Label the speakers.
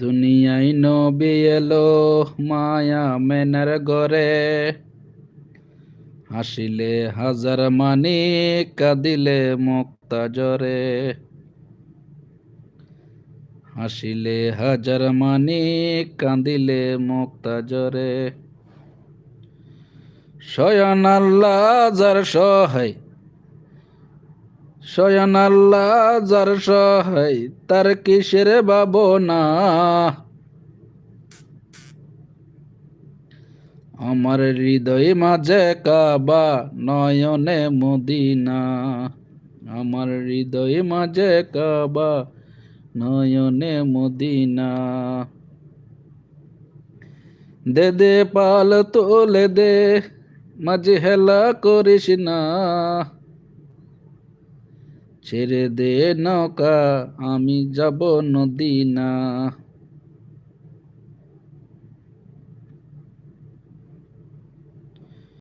Speaker 1: দুনিয়ায় নবী এলো মায়া মেনার গরে, হাসিলে হাজার মানি কাঁদিলে মুক্তা জরে। হাসিলে হাজার মানি কাঁদিলে মুক্তা জরে। স্বয়ং আল্লাহ যার সহায়, স্বয়ং আল্লাহ যার সহায়, তার কিসের ভাবনা। আমার হৃদয় মাঝে কাবা, নয়নে মদিনা। আমার হৃদয় মাঝে কাবা, নয়নে মদিনা। দে দে পাল তোলে দে, মাঝে হেলা করিস না। ছেড়ে দে নৌকা, আমি যাব নদীনা।